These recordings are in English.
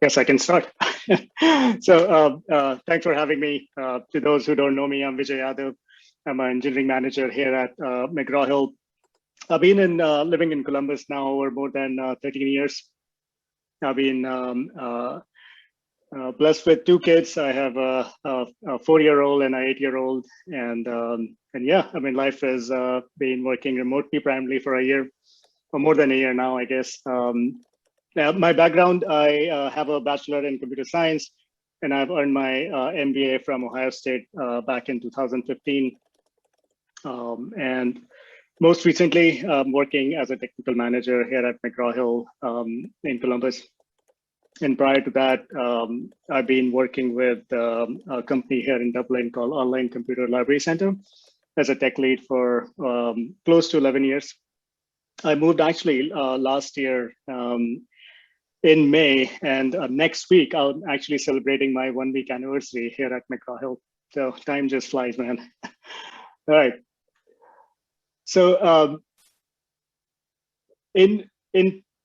Yes, I can start. Thanks for having me. To those who don't know me, I'm Vijay Yadav. I'm an engineering manager here at McGraw Hill. I've been living in Columbus now over more than 13 years. I've been blessed with two kids. I have a 4-year-old and an 8-year-old, and yeah, I mean, life has been working remotely primarily for a year, or more than a year now, I guess. My background, I have a bachelor in computer science, and I've earned my MBA from Ohio State back in 2015. And most recently, I'm working as a technical manager here at McGraw Hill in Columbus. And prior to that, I've been working with a company here in Dublin called Online Computer Library Center as a tech lead for close to 11 years. I moved actually last year in May, and next week I'm actually celebrating my 1-week anniversary here at McGraw Hill. So time just flies, man. All right. So in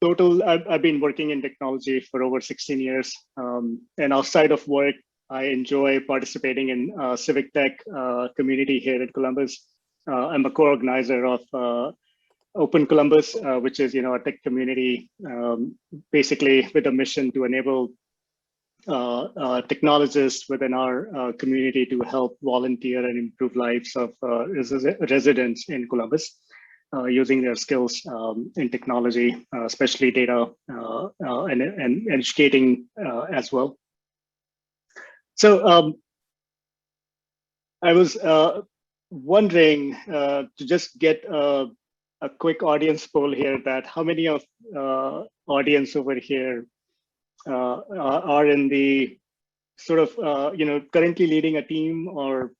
total, I've been working in technology for over 16 years, and outside of work, I enjoy participating in civic tech community here in Columbus. I'm a co-organizer of Open Columbus, which is a tech community, basically with a mission to enable technologists within our community to help volunteer and improve lives of residents in Columbus using their skills in technology, especially data and educating as well. So I was wondering to just get a quick audience poll here, that how many of audience over here are in the sort of currently leading a team or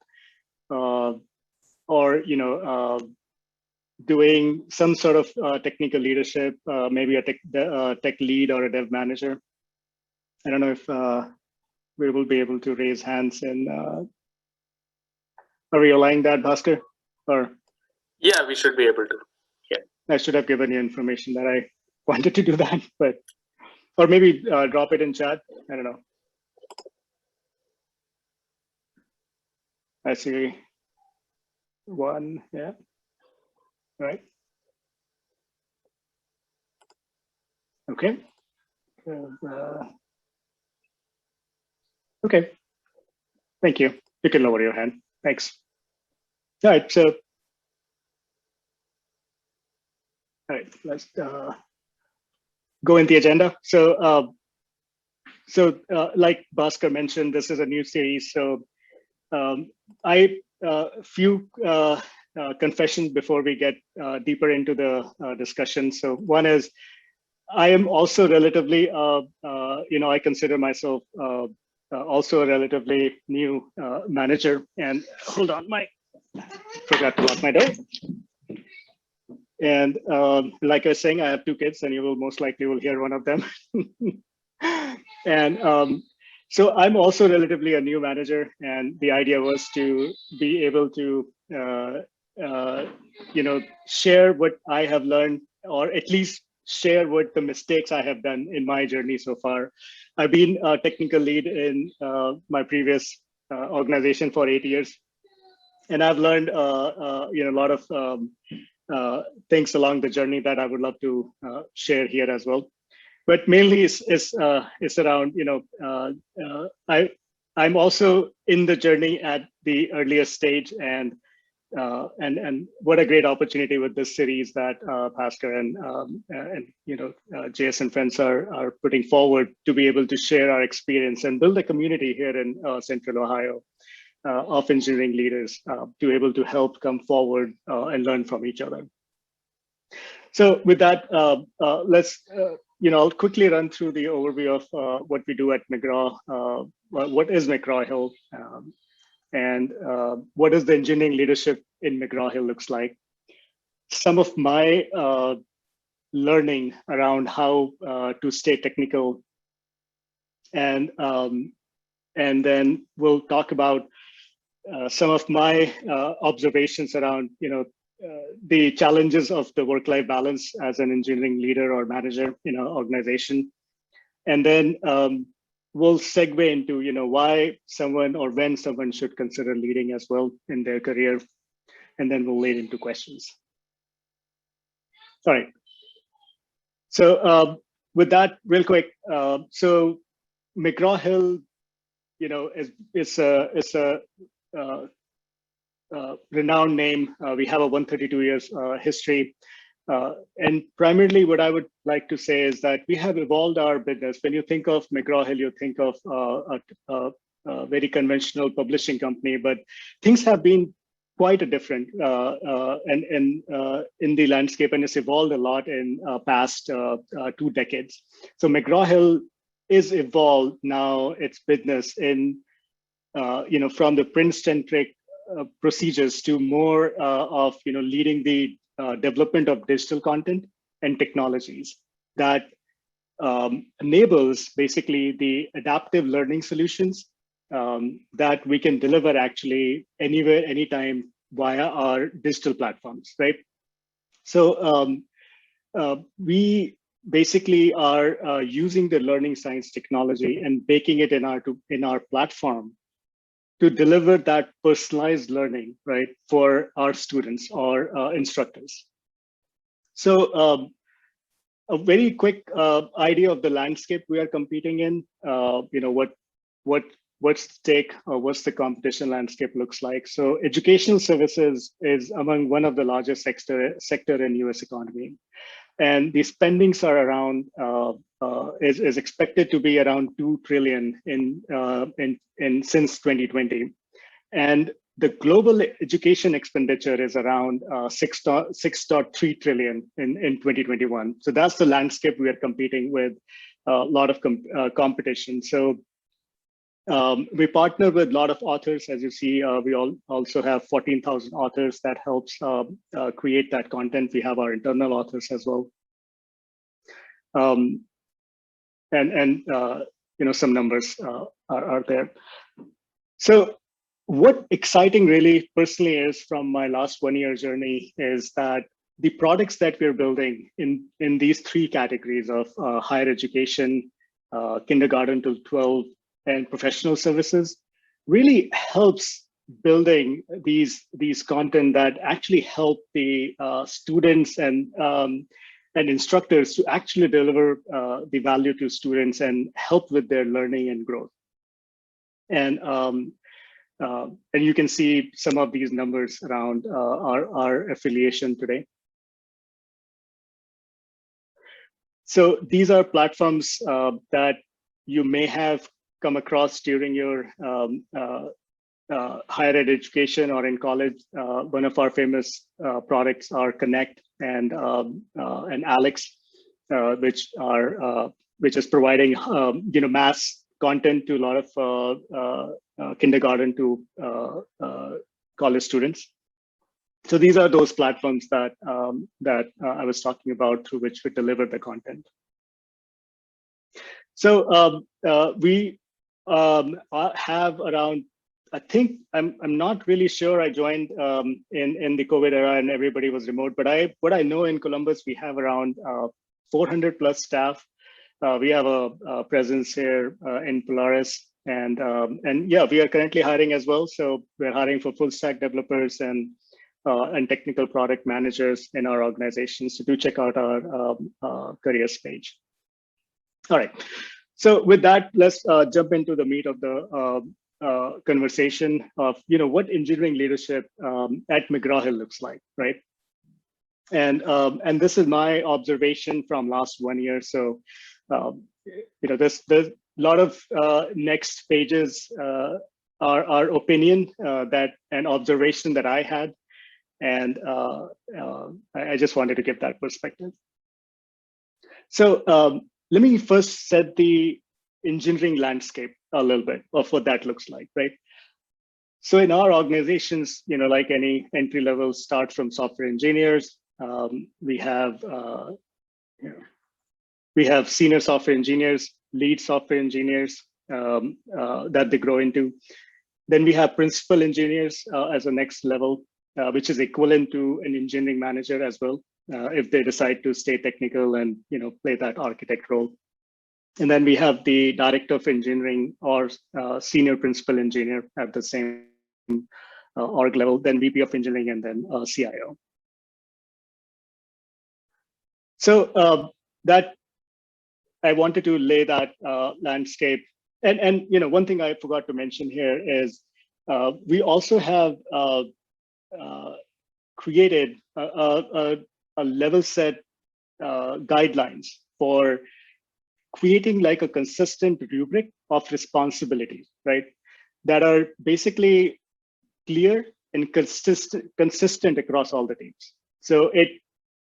doing some sort of technical leadership, maybe a tech lead or a dev manager. I don't know if we will be able to raise hands. And are we allowing that, Bhaskar? Or yeah, we should be able to. Yeah, I should have given you information that I wanted to do that, but or maybe drop it in chat. I don't know. I see one. Yeah. All right. Okay. Okay. Thank you. You can lower your hand. Thanks. All right. So, all right. Let's go in the agenda. So, like Bhaskar mentioned, this is a new series. So, few confessions before we get deeper into the discussion. So, one is, I am also relatively, I consider myself also a relatively new manager. And hold on, forgot to lock my door. And like I was saying, I have two kids, and you will most likely will hear one of them. And so I'm also relatively a new manager, and the idea was to be able to, share what I have learned, or at least share what the mistakes I have done in my journey so far. I've been a technical lead in my previous organization for 8 years, and I've learned a lot of things along the journey that I would love to share here as well. But mainly it's around, I'm also in the journey at the earliest stage, and what a great opportunity with this series that Bhaskar and JS and friends are putting forward to be able to share our experience and build a community here in Central Ohio of engineering leaders to be able to help come forward and learn from each other. So with that, let's I'll quickly run through the overview of what we do at McGraw. What is McGraw Hill? And what does the engineering leadership in McGraw Hill looks like? Some of my learning around how to stay technical, and then we'll talk about some of my observations around the challenges of the work-life balance as an engineering leader or manager in an organization. and then we'll segue into why someone or when someone should consider leading as well in their career, and then we'll lead into questions. All right. So with that, real quick, so McGraw Hill, is a renowned name. We have a 132 years history. And primarily what I would like to say is that we have evolved our business. When you think of McGraw Hill, you think of a very conventional publishing company, but things have been quite a different in the landscape, and it's evolved a lot in past 2 decades. So McGraw Hill is evolved now its business in from the print-centric procedures to more of leading the development of digital content and technologies that enables basically the adaptive learning solutions that we can deliver actually anywhere, anytime via our digital platforms, right? So we basically are using the learning science technology and baking it in our platform to deliver that personalized learning, right, for our students or instructors. So a very quick idea of the landscape we are competing in. What's the stake, or what's the competition landscape looks like. So educational services is among one of the largest sector in US economy. And the spendings are around, is expected to be around 2 trillion in since 2020. And the global education expenditure is around 6.3 trillion in 2021. So that's the landscape we are competing with, a lot of competition. So we partner with a lot of authors. As you see, we also have 14,000 authors that helps create that content. We have our internal authors as well. And some numbers are there. So what exciting really personally is from my last 1-year journey is that the products that we're building in these 3 categories of higher education, kindergarten to 12, and professional services really helps building these content that actually help the students and instructors to actually deliver the value to students and help with their learning and growth. And you can see some of these numbers around our affiliation today. So these are platforms that you may have come across during your higher ed education or in college. One of our famous products are Connect and Alex, which is providing mass content to a lot of kindergarten to college students. So these are those platforms that I was talking about through which we deliver the content. So we have around, I think I'm not really sure. I joined in the COVID era and everybody was remote, but what I know in Columbus, we have around 400 plus staff. We have a presence here in Polaris, and yeah, we are currently hiring as well. So we're hiring for full stack developers and technical product managers in our organizations. So do check out our careers page. All right. So with that, let's jump into the meat of the conversation of what engineering leadership at McGraw Hill looks like, right? And this is my observation from last 1 year. So there's a lot of next pages are opinion and observation that I had, and I just wanted to give that perspective. So let me first set the engineering landscape a little bit of what that looks like, right? So in our organizations, like any entry level, start from software engineers. We have senior software engineers, lead software engineers that they grow into. Then we have principal engineers as a next level, which is equivalent to an engineering manager as well, if they decide to stay technical and play that architect role. And then we have the director of engineering or senior principal engineer at the same org level, then VP of engineering, and then CIO. So that I wanted to lay that landscape. And one thing I forgot to mention here is we also have created a level set guidelines for creating like a consistent rubric of responsibilities, right? That are basically clear and consistent across all the teams. So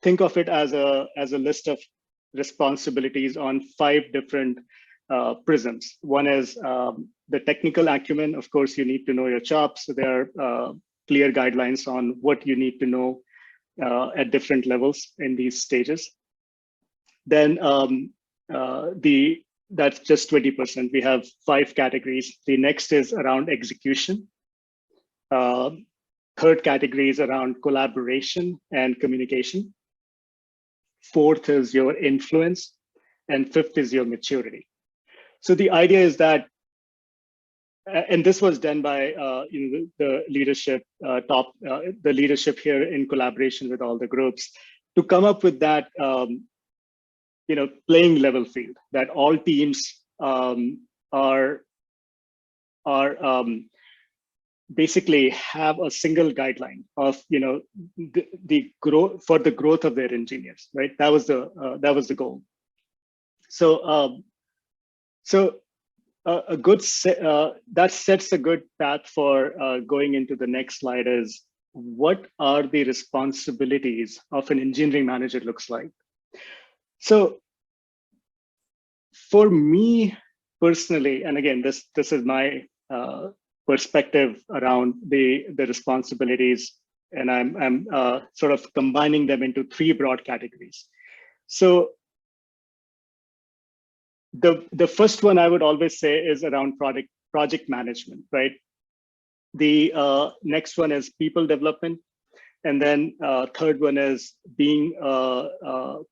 think of it as a list of responsibilities on 5 different prisms. One is the technical acumen. Of course, you need to know your chops. So there are clear guidelines on what you need to know at different levels in these stages. Then that's just 20%. We have 5 categories. The next is around execution. Third category is around collaboration and communication. Fourth is your influence, and fifth is your maturity. So the idea is that, and this was done by the leadership the leadership here in collaboration with all the groups to come up with that playing level field that all teams are basically have a single guideline of the growth for the growth of their engineers, right? That was the goal. So a good that sets a good path for going into the next slide. Is what are the responsibilities of an engineering manager looks like. So for me personally, and again, this is my perspective around the responsibilities, and I'm sort of combining them into 3 broad categories. So the first one I would always say is around project management, right? The next one is people development, and then third one is being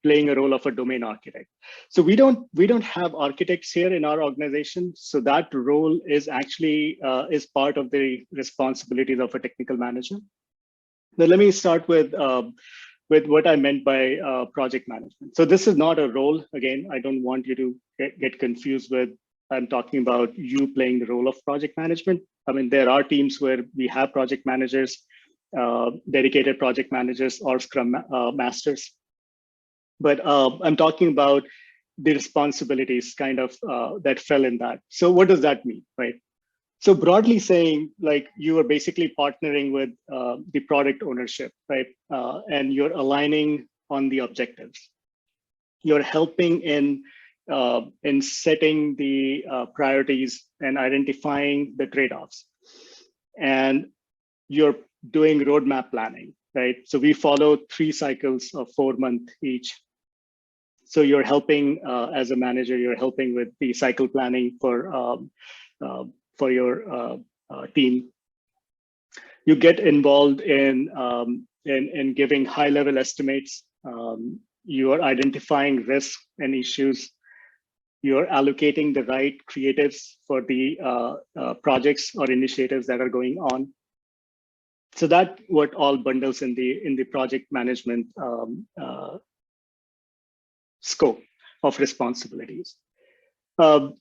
playing a role of a domain architect. So we don't have architects here in our organization, so that role is actually is part of the responsibilities of a technical manager. Now let me start with what I meant by project management. So this is not a role. Again, I don't want you to get confused with, I'm talking about you playing the role of project management. I mean, there are teams where we have project managers, dedicated project managers or Scrum masters. But I'm talking about the responsibilities kind of that fell in that. So what does that mean, right? So broadly saying, like, you are basically partnering with the product ownership, right? And you're aligning on the objectives. You're helping in setting the priorities and identifying the trade-offs. And you're doing roadmap planning, right? So we follow 3 cycles of 4 months each. So you're helping as a manager, you're helping with the cycle planning for your team. You get involved in giving high-level estimates. You are identifying risks and issues. You're allocating the right creatives for the projects or initiatives that are going on. So that what all bundles in the project management scope of responsibilities. And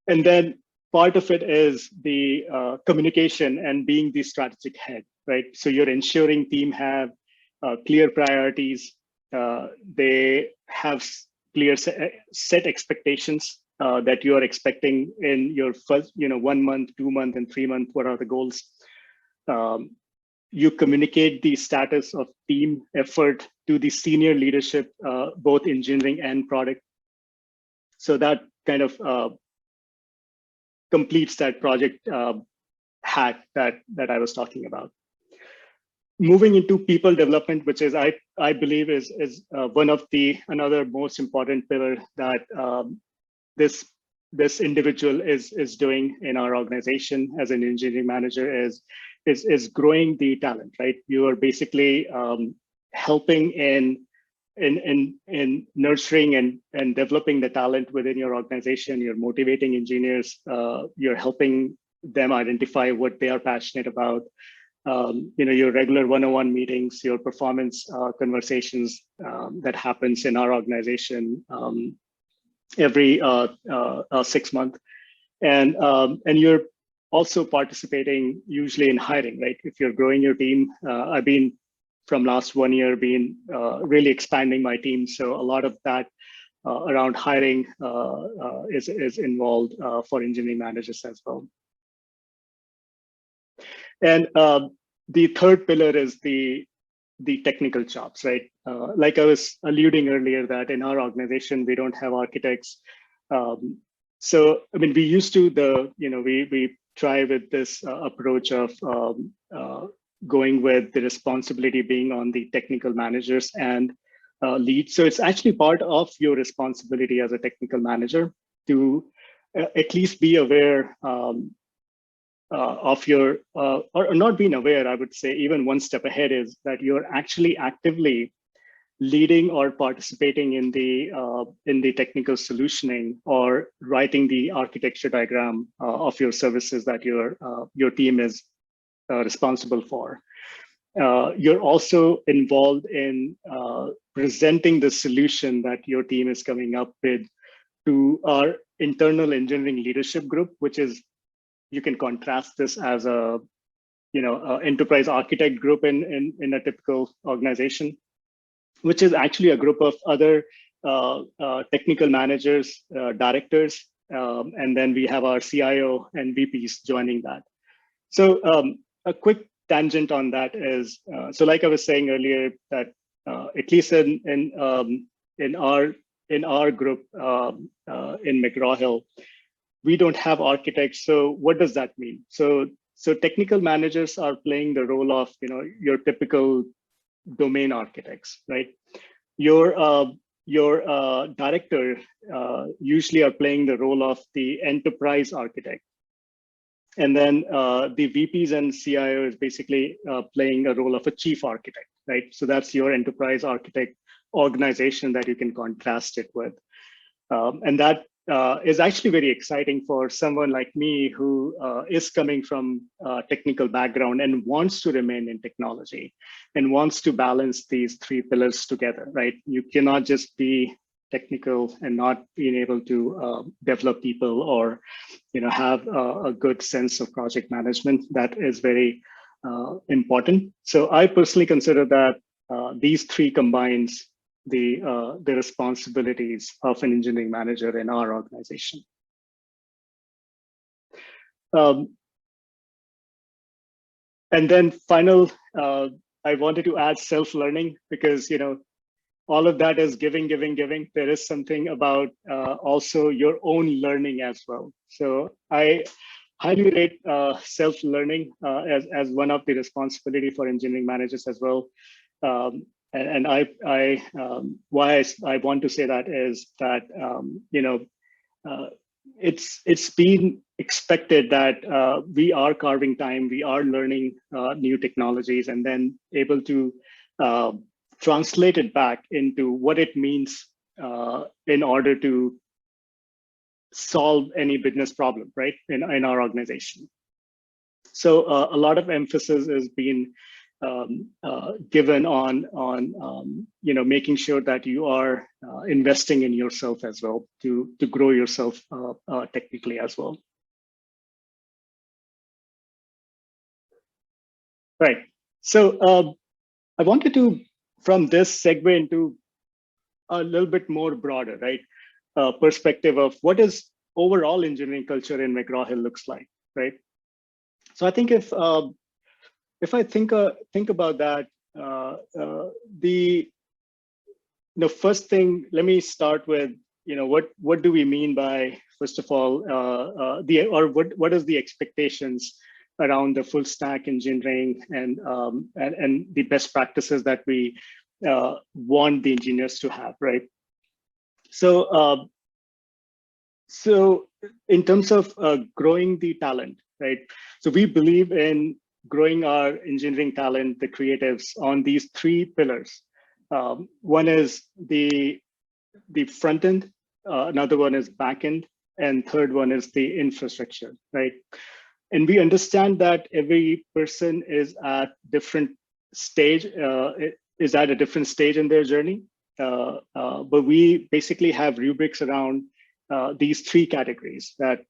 then part of it is the communication and being the strategic head, right? So you're ensuring team have clear priorities. They have clear set expectations that you are expecting in your first, 1 month, 2 month, and 3 month. What are the goals? You communicate the status of team effort to the senior leadership, both engineering and product. So that kind of completes that project hack that I was talking about. Moving into people development, which is I believe is one of another most important pillar that this individual is doing in our organization as an engineering manager is growing the talent, right? You are basically helping in in nurturing and developing the talent within your organization. You're motivating engineers. You're helping them identify what they are passionate about. Your regular one-on-one meetings, your performance conversations that happens in our organization every 6 months, and you're also participating usually in hiring, right? If you're growing your team, I've been from last 1 year been really expanding my team, so a lot of that around hiring is involved for engineering managers as well. And the third pillar is the technical chops, right? Like I was alluding earlier, that in our organization we don't have architects. So I mean, we used to we try with this approach of going with the responsibility being on the technical managers and leads. So it's actually part of your responsibility as a technical manager to at least be aware of your, or not being aware, I would say even one step ahead is that you're actually actively leading or participating in the technical solutioning or writing the architecture diagram of your services that your team is responsible for. You're also involved in presenting the solution that your team is coming up with to our internal engineering leadership group, which is, you can contrast this as a enterprise architect group in a typical organization, which is actually a group of other technical managers, directors, and then we have our CIO and VPs joining that. So a quick tangent on that is, so like I was saying earlier, that at least in our group in McGraw Hill, we don't have architects. So what does that mean? So technical managers are playing the role of your typical domain architects, right? Your director usually are playing the role of the enterprise architect. And then the VPs and CIO is basically playing a role of a chief architect, right? So that's your enterprise architect organization that you can contrast it with. And that is actually very exciting for someone like me who is coming from a technical background and wants to remain in technology and wants to balance these three pillars together, right? You cannot just be technical and not being able to develop people or have a good sense of project management. That is very important. So I personally consider that these three combines the responsibilities of an engineering manager in our organization. And then final, I wanted to add self-learning because all of that is giving. There is something about also your own learning as well. So I highly rate self-learning as one of the responsibility for engineering managers as well. And why I want to say that is that it's been expected that we are carving time, we are learning new technologies, and then able to translate it back into what it means in order to solve any business problem, right, in our organization. So a lot of emphasis is being given on making sure that you are investing in yourself as well to grow yourself technically as well. Right. So I wanted to, from this segue into a little bit more broader, right, perspective of what is overall engineering culture in McGraw Hill looks like, right? So I think if I think about that, the first thing, let me start with what do we mean by, first of all, what is the expectations around the full stack engineering and the best practices that we want the engineers to have, right? So so in terms of growing the talent, right? So we believe in growing our engineering talent, the creatives, on these three pillars. One is the front end, another one is back end, and third one is the infrastructure, right? And we understand that every person is at different stage, is at a different stage in their journey. But we basically have rubrics around these three categories. That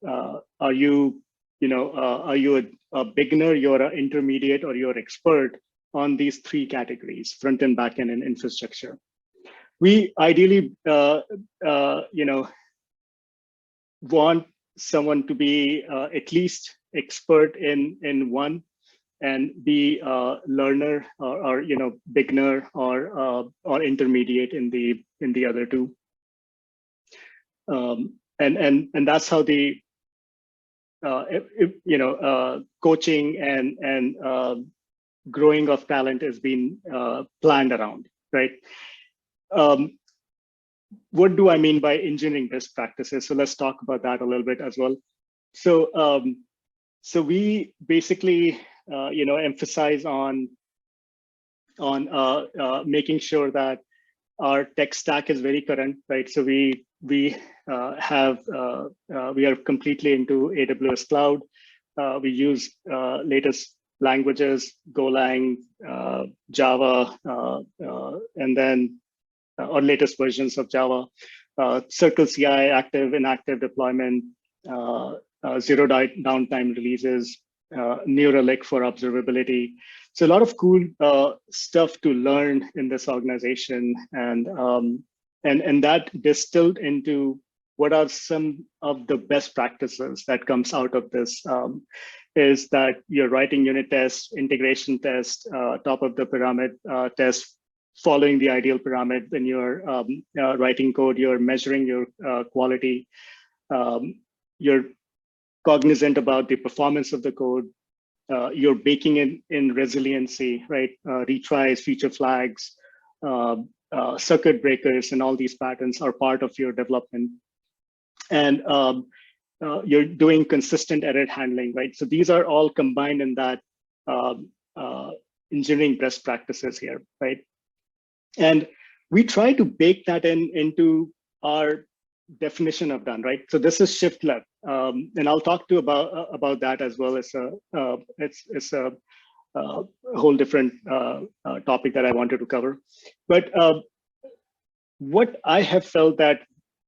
are you a beginner, you're an intermediate, or you're expert on these three categories: front end, back end, and infrastructure. We ideally, want someone to be at least expert in one, and be a learner or beginner or intermediate in the other two. And that's how the coaching and growing of talent has been planned around, right? What do I mean by engineering best practices? So let's talk about that a little bit as well. So so we basically emphasize on making sure that our tech stack is very current, right? So we are completely into AWS cloud. We use latest languages, Golang, Java, and then or latest versions of Java, Circle CI, active, inactive deployment, zero downtime releases, Neuralink for observability. So a lot of cool stuff to learn in this organization, and that distilled into what are some of the best practices that comes out of this. Is that you're writing unit tests, integration tests, top of the pyramid tests, following the ideal pyramid. When you're writing code, you're measuring your quality. You're cognizant about the performance of the code. You're baking in resiliency, right? Retries, feature flags, circuit breakers, and all these patterns are part of your development. And you're doing consistent error handling, right? So these are all combined in that engineering best practices here, right? And we try to bake that into our definition of done, right? So this is shift left, and I'll talk to about that as well. As it's a whole different topic that I wanted to cover. But what I have felt that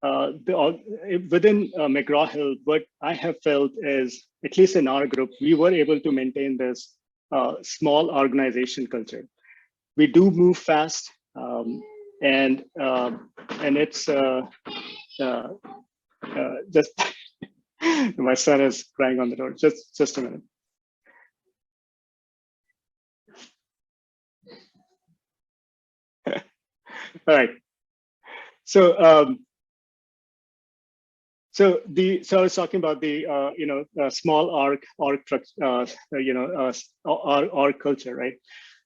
within McGraw-Hill, what I have felt is, at least in our group, we were able to maintain this small organization culture. We do move fast, and it's just my son is crying on the door. Just a minute. All right. So so I was talking about the small org culture, right?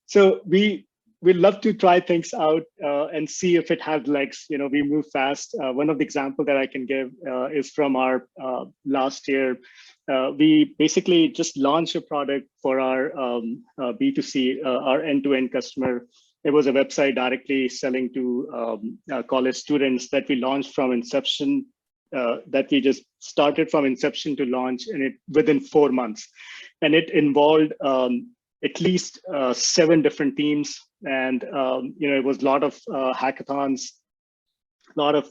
So we love to try things out and see if it has legs. We move fast. One of the examples that I can give is from our last year. We basically just launched a product for our B2C, our end-to-end customer. It was a website directly selling to college students that we launched from inception. That we just started from inception to launch, and it within 4 months, and it involved at least 7 different teams, and it was a lot of hackathons, a lot of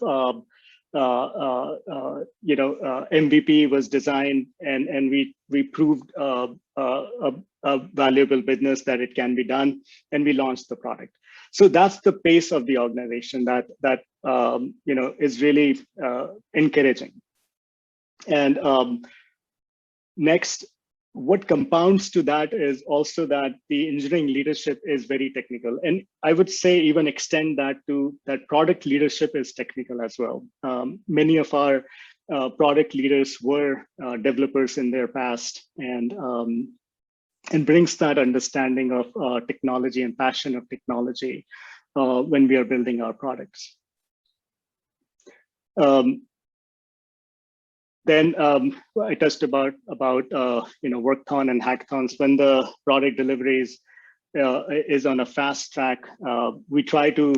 MVP was designed, and we proved a valuable business that it can be done, and we launched the product. So that's the pace of the organization that is really encouraging. And next, what compounds to that is also that the engineering leadership is very technical, and I would say even extend that to that product leadership is technical as well. Many of our product leaders were developers in their past, and brings that understanding of technology and passion of technology when we are building our products. Then I touched about workathon and hackathons. When the product deliveries, is on a fast track. We try to,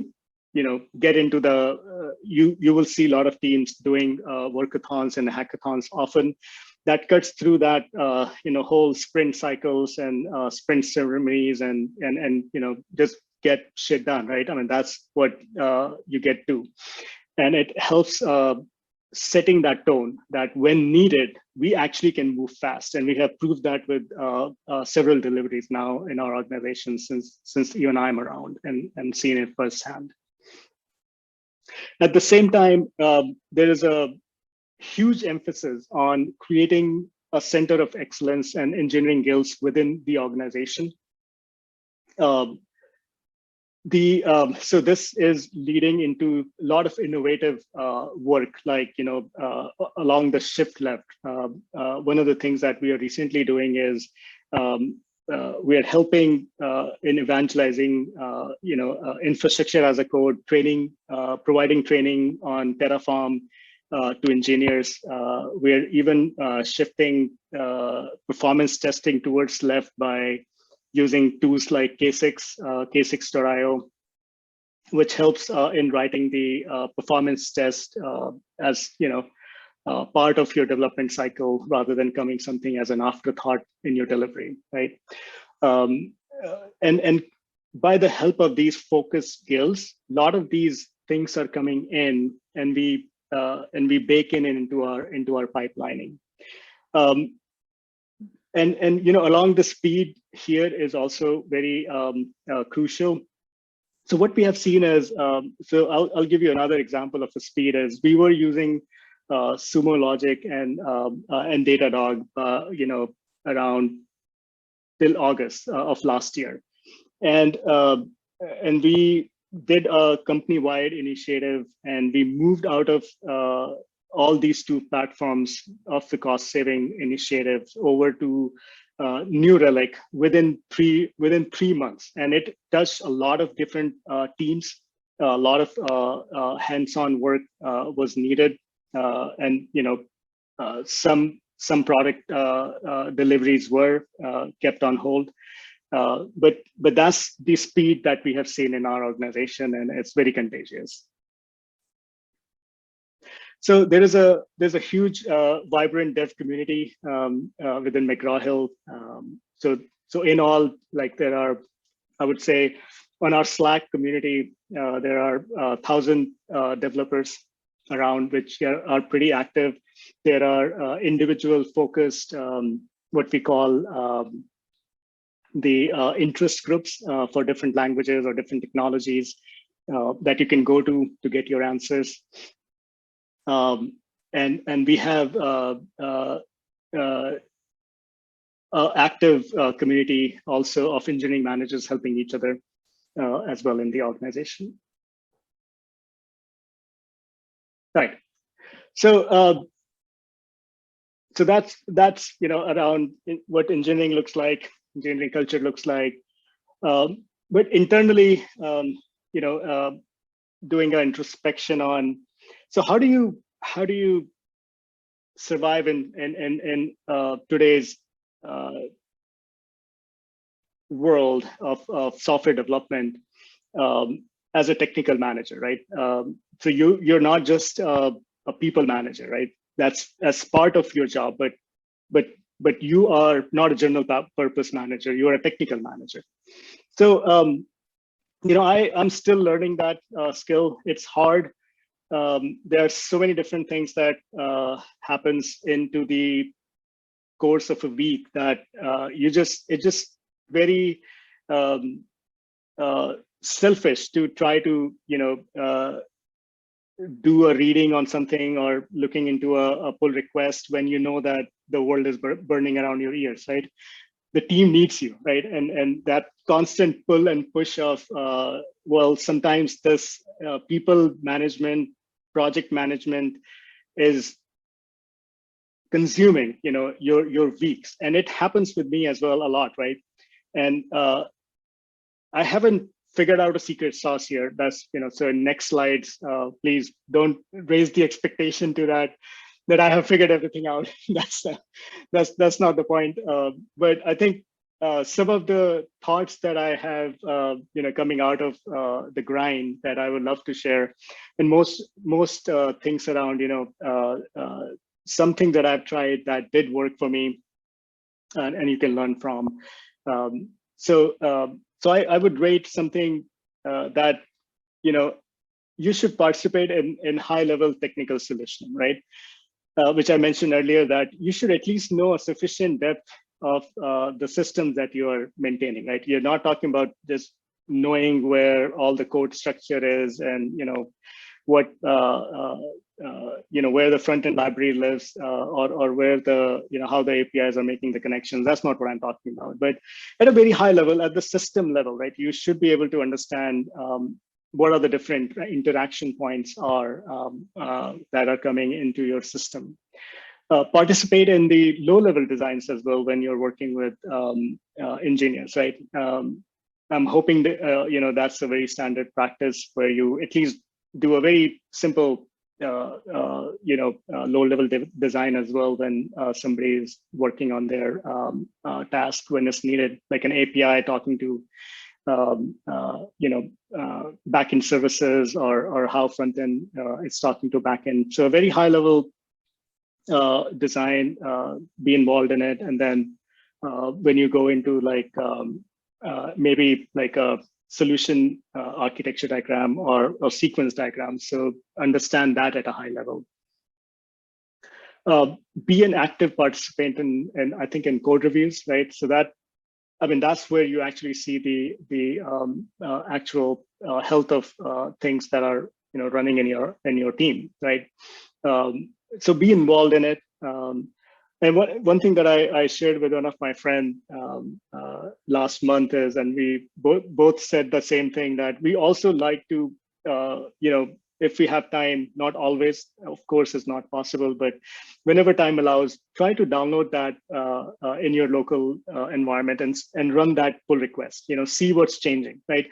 get into the, you will see a lot of teams doing workathons and hackathons often. That cuts through that, whole sprint cycles and sprint ceremonies and just get shit done, right? I mean, that's what you get to. And it helps setting that tone that when needed, we actually can move fast. And we have proved that with several deliveries now in our organization since you and I am around and seen it firsthand. At the same time, there is a huge emphasis on creating a center of excellence and engineering guilds within the organization. So this is leading into a lot of innovative work, like along the shift left. One of the things that we are recently doing is we are helping in evangelizing, infrastructure as a code, training, providing training on Terraform to engineers. We're even shifting performance testing towards left by using tools like K6, K6.io, which helps in writing the performance test as part of your development cycle rather than coming something as an afterthought in your delivery, right? And by the help of these focus guilds, a lot of these things are coming in, and we bake in into our pipelining. And along the speed here is also very crucial. So what we have seen is, so I'll give you another example of the speed. Is we were using Sumo Logic and Datadog, around till August of last year, and we did a company-wide initiative, and we moved out of all these two platforms of the cost-saving initiative over to New Relic within 3 months, and it touched a lot of different teams. A lot of hands-on work was needed, and some product deliveries were kept on hold. But that's the speed that we have seen in our organization, and it's very contagious. So there's a huge vibrant dev community within McGraw Hill. So in all, like there are, I would say, on our Slack community, there are 1,000 developers around, which are pretty active. There are individual focused, what we call the interest groups for different languages or different technologies that you can go to get your answers. And we have active community also of engineering managers helping each other as well in the organization. Right. So so that's around what engineering looks like, engineering culture looks like. But internally, doing an introspection on, so how do you survive in today's world of software development as a technical manager, right? So you're not just a people manager, right? That's as part of your job, but you are not a general purpose manager. You are a technical manager. So I'm still learning that skill. It's hard. There are so many different things that happens into the course of a week that it's just very selfish to try to do a reading on something or looking into a pull request when you know that the world is burning around your ears, right? The team needs you, right? And that constant pull and push of well, sometimes this people management, project management is consuming your weeks, and it happens with me as well a lot, right? And I haven't figured out a secret sauce here. That's so in next slides, please don't raise the expectation to that I have figured everything out. That's not the point. But I think some of the thoughts that I have, coming out of the grind that I would love to share, and most things around, something that I've tried that did work for me, and you can learn from. So I would rate something that you should participate in high-level technical solution, right? Which I mentioned earlier, that you should at least know a sufficient depth of the systems that you are maintaining, right? You're not talking about just knowing where all the code structure is and what where the front-end library lives, or where the how the APIs are making the connections. That's not what I'm talking about. But at a very high level, at the system level, right, you should be able to understand what are the different interaction points are that are coming into your system. Participate in the low-level designs as well when you're working with engineers, right? I'm hoping that that's a very standard practice where you at least do a very simple low-level design as well when somebody is working on their task when it's needed, like an API talking to backend services, or how front end is talking to backend. So a very high level design, be involved in it, and then when you go into like maybe like a solution architecture diagram or sequence diagram, so understand that at a high level. Be an active participant in I think in code reviews, right? So that, I mean, that's where you actually see the actual health of things that are running in your team, right? So be involved in it. And one thing that I shared with one of my friends last month is, and we both said the same thing, that we also like to, if we have time, not always, of course, is not possible, but whenever time allows, try to download that in your local environment and run that pull request. See what's changing, right?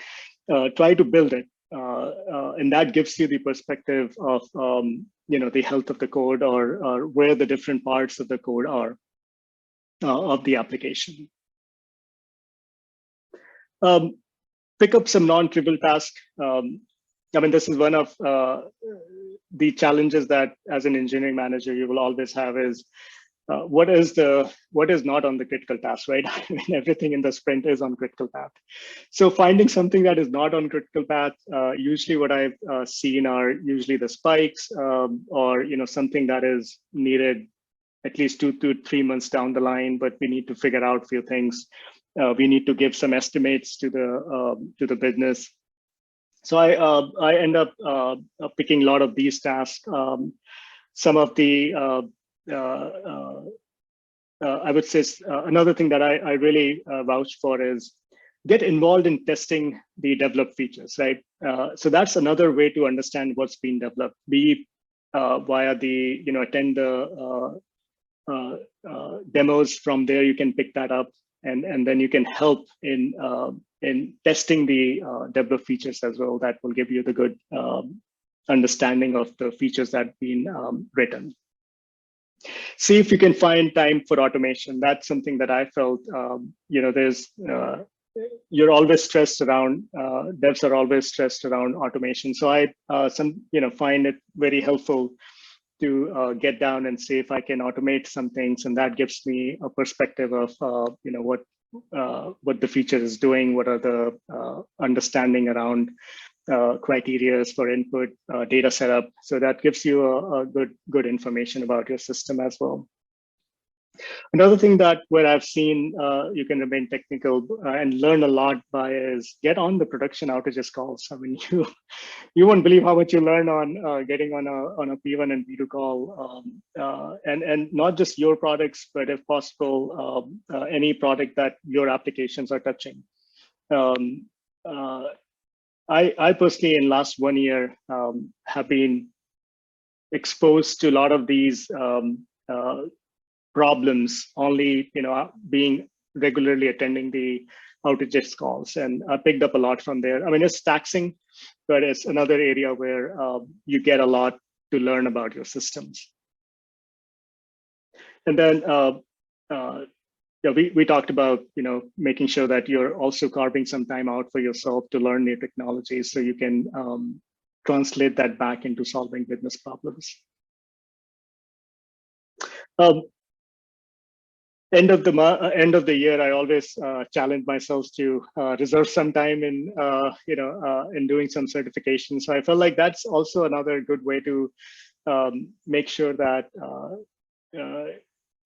Try to build it, and that gives you the perspective of the health of the code, or where the different parts of the code are of the application. Pick up some non-trivial tasks. I mean, this is one of the challenges that as an engineering manager you will always have is what is not on the critical task, right? I mean, everything in the sprint is on critical path. So finding something that is not on critical path, usually what I've seen are usually the spikes, or something that is needed at least 2 to 3 months down the line, but we need to figure out a few things. We need to give some estimates to the business. So I end up picking a lot of these tasks. Some of the I would say another thing that I really vouch for is get involved in testing the developed features, right? So that's another way to understand what's being developed. Be via the attend the demos. From there you can pick that up, and then you can help in testing the developed features as well. That will give you the good understanding of the features that have been written. See if you can find time for automation. That's something that I felt, there's, you're always stressed around, devs are always stressed around automation. So I find it very helpful to get down and see if I can automate some things, and that gives me a perspective of what the feature is doing, what are the understanding around criteria for input, data setup. So that gives you a good information about your system as well. Another thing that where I've seen you can remain technical and learn a lot by is get on the production outages calls. I mean, you won't believe how much you learn on getting on a P1 and P2 call, and not just your products, but if possible, any product that your applications are touching. I personally, in last 1 year, have been exposed to a lot of these problems, only being regularly attending the outages calls, and I picked up a lot from there. I mean, it's taxing, but it's another area where you get a lot to learn about your systems. And then yeah, we talked about, making sure that you're also carving some time out for yourself to learn new technologies so you can translate that back into solving business problems. End of the year, I always challenge myself to reserve some time in doing some certification. So I felt like that's also another good way to make sure that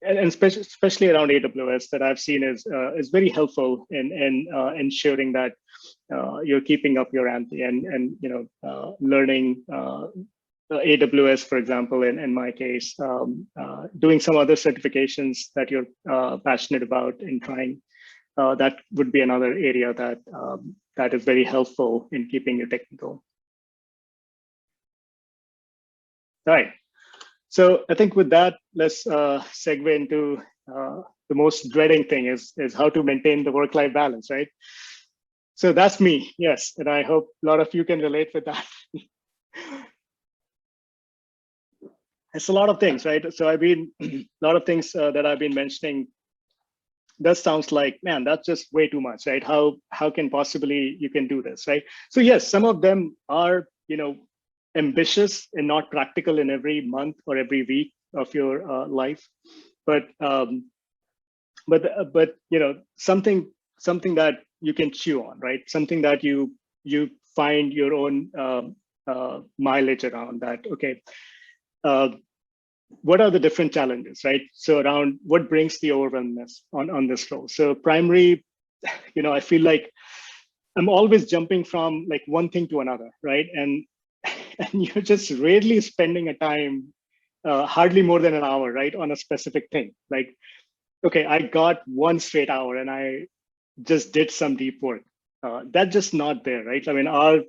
and especially around AWS that I've seen is very helpful in ensuring that you're keeping up your ante and learning AWS, for example, in my case, doing some other certifications that you're passionate about and trying. That would be another area that is very helpful in keeping you technical. All right. So I think with that, let's segue into the most dreading thing is how to maintain the work-life balance, right? So that's me, yes, and I hope a lot of you can relate with that. It's a lot of things, right? So a lot of things that I've been mentioning. That sounds like, man, that's just way too much, right? How can possibly you can do this, right? So yes, some of them are, ambitious and not practical in every month or every week of your life, but something that you can chew on, right? Something that you find your own mileage around. That okay. What are the different challenges, right? So around what brings the overwhelmingness on this role. So primary, I feel like I'm always jumping from like one thing to another, right? And you're just rarely spending a time, hardly more than an hour, right, on a specific thing. Like, okay, I got one straight hour and I just did some deep work. That's just not there, right? I mean, our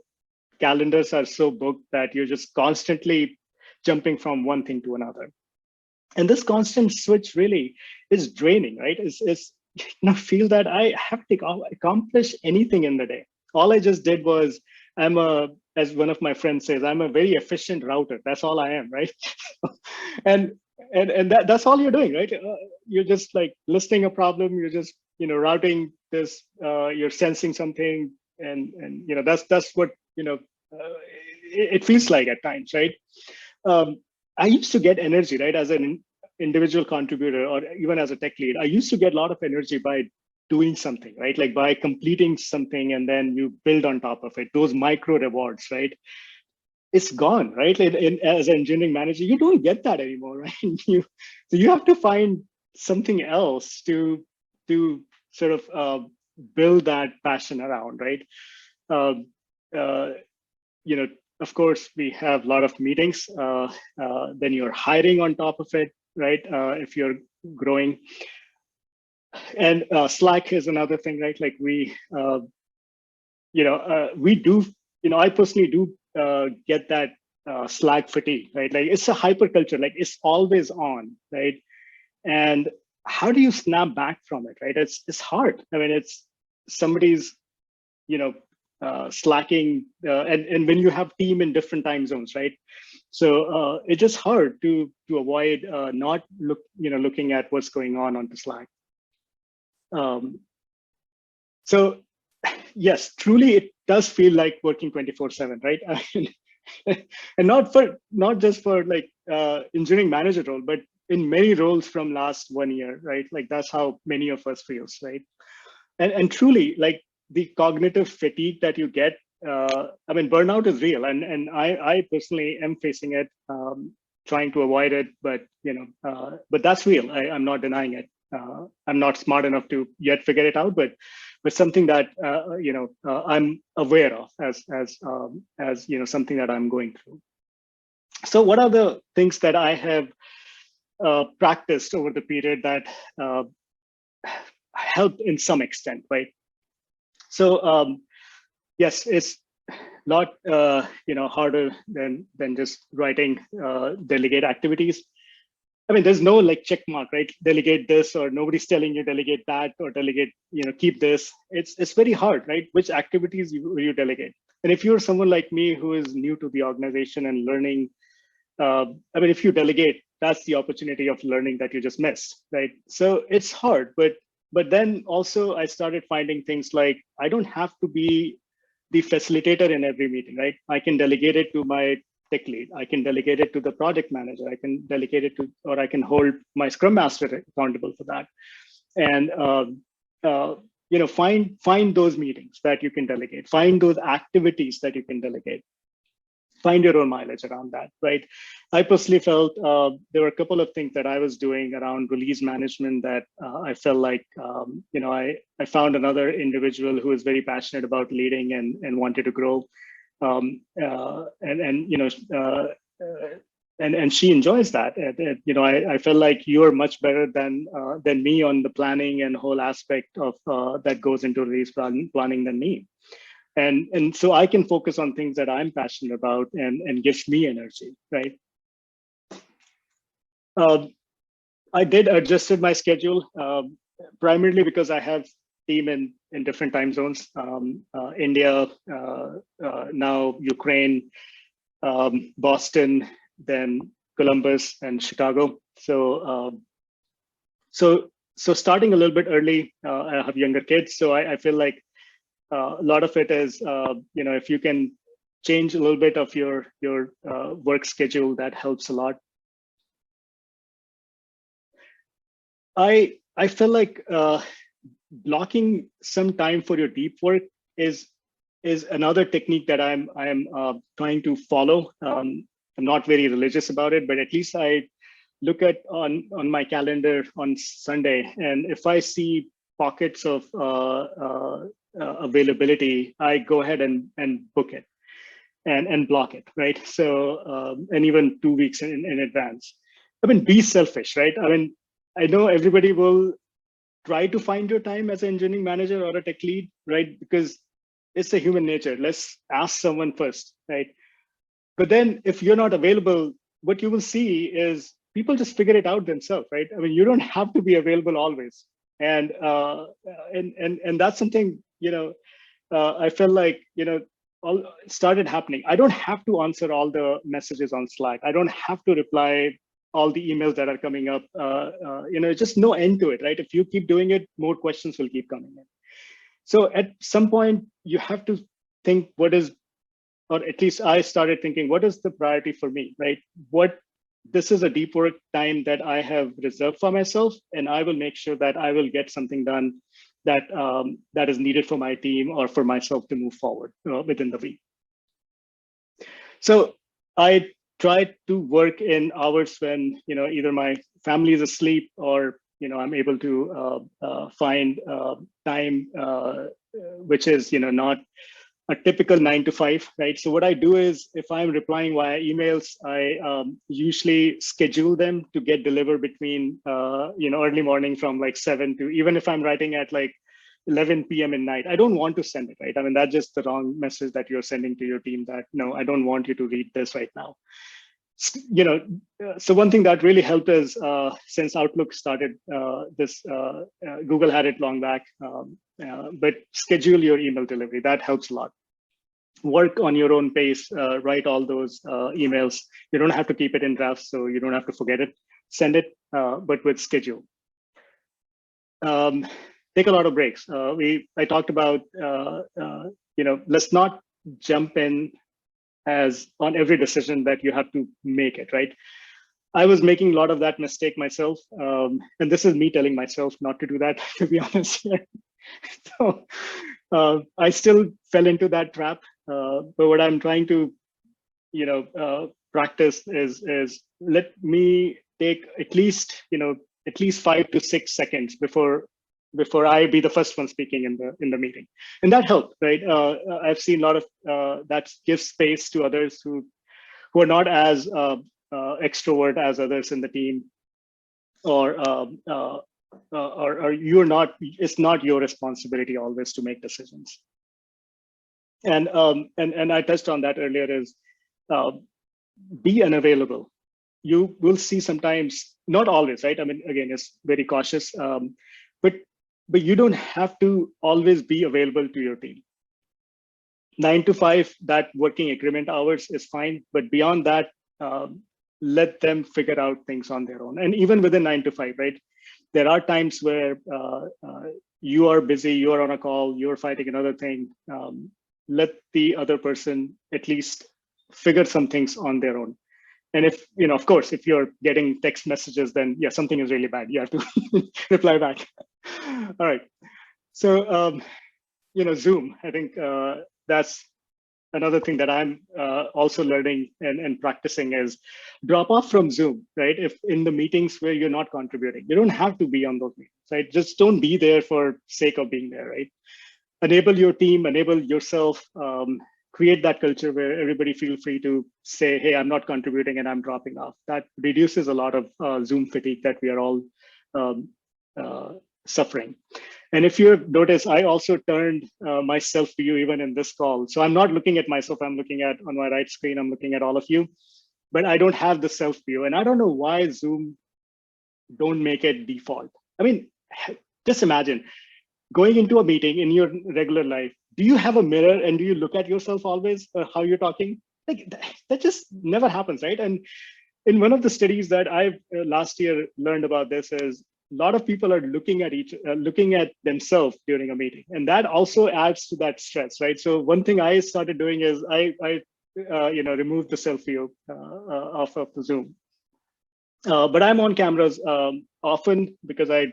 calendars are so booked that you're just constantly jumping from one thing to another. And this constant switch really is draining, right? It's feel that I have to accomplish anything in the day. All I just did was, as one of my friends says, I'm a very efficient router. That's all I am, right? and that's all you're doing, right? You're just like listing a problem. You're just routing this. You're sensing something, and that's what it feels like at times, right? I used to get energy, right, as an individual contributor or even as a tech lead. I used to get a lot of energy by doing something, right? Like by completing something and then you build on top of it, those micro rewards, right? It's gone, right? As an engineering manager, you don't get that anymore, right? So you have to find something else to sort of build that passion around, right? Of course, we have a lot of meetings. Then you're hiring on top of it, right? If you're growing. And Slack is another thing, right? Like we do, I personally do get that Slack fatigue, right? Like it's a hyper culture, like it's always on, right? And how do you snap back from it, right? It's hard. I mean, it's somebody's, slacking, and when you have team in different time zones, right? So it's just hard to avoid not looking at what's going on onto Slack. So yes, truly, it does feel like working 24/7, right? And not just for like engineering manager role, but in many roles from last 1 year, right? Like that's how many of us feels, right? And truly, like the cognitive fatigue that you get, I mean, burnout is real, and I personally am facing it, trying to avoid it, but but that's real. I'm not denying it. I'm not smart enough to yet figure it out, but something that I'm aware of as something that I'm going through. So, what are the things that I have practiced over the period that helped in some extent, right? So, yes, it's not harder than just writing delegate activities. I mean, there's no like check mark, right? Delegate this, or nobody's telling you delegate that, or delegate, keep this. It's very hard, right? Which activities you delegate? And if you're someone like me who is new to the organization and learning, I mean, if you delegate, that's the opportunity of learning that you just missed, right? So it's hard, but but then also I started finding things like I don't have to be the facilitator in every meeting, right? I can delegate it to my tech lead. I can delegate it to the project manager. I can delegate it to, or I can hold my Scrum Master accountable for that. And find those meetings that you can delegate. Find those activities that you can delegate. Find your own mileage around that, right? I personally felt there were a couple of things that I was doing around release management that I felt like, I found another individual who is very passionate about leading and wanted to grow. And she enjoys that. I felt like you are much better than me on the planning and whole aspect of that goes into release planning than me. And so I can focus on things that I'm passionate about and gives me energy, right? I did adjusted my schedule primarily because I have team in different time zones. India, now Ukraine, Boston, then Columbus and Chicago. So starting a little bit early, I have younger kids, so I feel like a lot of it is, if you can change a little bit of your work schedule, that helps a lot. I feel like blocking some time for your deep work is another technique that I'm trying to follow. I'm not very religious about it, but at least I look at on my calendar on Sunday, and if I see pockets of availability, I go ahead and book it and block it, right? So and even 2 weeks in advance. I mean, be selfish, right? I mean, I know everybody will try to find your time as an engineering manager or a tech lead, right? Because it's a human nature. Let's ask someone first, right? But then if you're not available, what you will see is people just figure it out themselves, right? I mean, you don't have to be available always. And that's something, I felt like, all started happening. I don't have to answer all the messages on Slack. I don't have to reply all the emails that are coming up. Just no end to it, right? If you keep doing it, more questions will keep coming in. So at some point, you have to think what is, or at least I started thinking, what is the priority for me, right? This is a deep work time that I have reserved for myself, and I will make sure that I will get something done that is needed for my team or for myself to move forward within the week. So I try to work in hours when either my family is asleep or I'm able to find time which is not a typical 9 to 5, right? So what I do is, if I'm replying via emails, I usually schedule them to get delivered between early morning from like 7 to, even if I'm writing at like 11 p.m. in night, I don't want to send it, right? I mean, that's just the wrong message that you're sending to your team, that no, I don't want you to read this right now. So one thing that really helped is since Outlook started this, Google had it long back, but schedule your email delivery. That helps a lot. Work on your own pace, write all those emails. You don't have to keep it in drafts, so you don't have to forget it. Send it, but with schedule. Take a lot of breaks. I talked about, let's not jump in as on every decision that you have to make it, right? I was making a lot of that mistake myself. And this is me telling myself not to do that, to be honest. So I still fell into that trap. But what I'm trying to, practice is let me take at least 5 to 6 seconds before I be the first one speaking in the meeting, and that helped, right? I've seen a lot of that gives space to others who are not as extrovert as others in the team, or you're not. It's not your responsibility always to make decisions. And I touched on that earlier. Is be unavailable. You will see sometimes, not always, right? I mean, again, it's very cautious, but you don't have to always be available to your team. 9 to 5, that working agreement hours is fine, but beyond that, let them figure out things on their own. And even within 9 to 5, right? there are times where you are busy, you are on a call, you're fighting another thing. Let the other person at least figure some things on their own. And if, of course, if you're getting text messages, then yeah, something is really bad. You have to reply back. All right. So, Zoom, I think that's another thing that I'm also learning and practicing is drop off from Zoom, right? If in the meetings where you're not contributing, you don't have to be on those meetings, right? Just don't be there for sake of being there, right? Enable your team, enable yourself, create that culture where everybody feel free to say, hey, I'm not contributing and I'm dropping off. That reduces a lot of Zoom fatigue that we are all suffering. And if you have noticed, I also turned my self view even in this call. So I'm not looking at myself, I'm looking at on my right screen, I'm looking at all of you, but I don't have the self view. And I don't know why Zoom don't make it default. I mean, just imagine going into a meeting in your regular life. Do you have a mirror and do you look at yourself always how you're talking? Like that just never happens, right? And in one of the studies that I've last year learned about this is a lot of people are looking at themselves during a meeting, and that also adds to that stress, right? So one thing I started doing is I removed the self view off of the Zoom, but I'm on cameras often because I